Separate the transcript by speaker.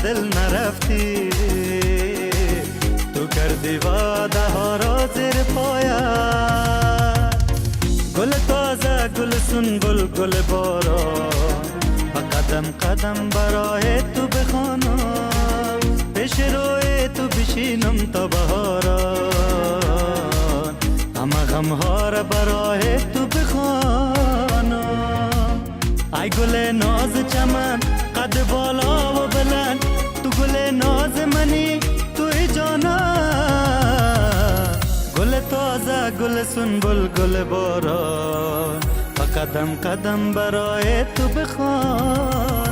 Speaker 1: دل نرفتی، تو کردی وعده ها را زیر پایت. گل تازه، گل سنبل، گل باران، و قدم قدم برای تو بخوانم، پیش روی تو بشینم تا بهاران، همه غم ها را برای تو بخوانم. ای گل ناز چمن، قد بالا و بلند، تو گل ناز منی، توی جانم. گل تازه، گل سنبل، گل باران، و قدم قدم برای تو بخوان.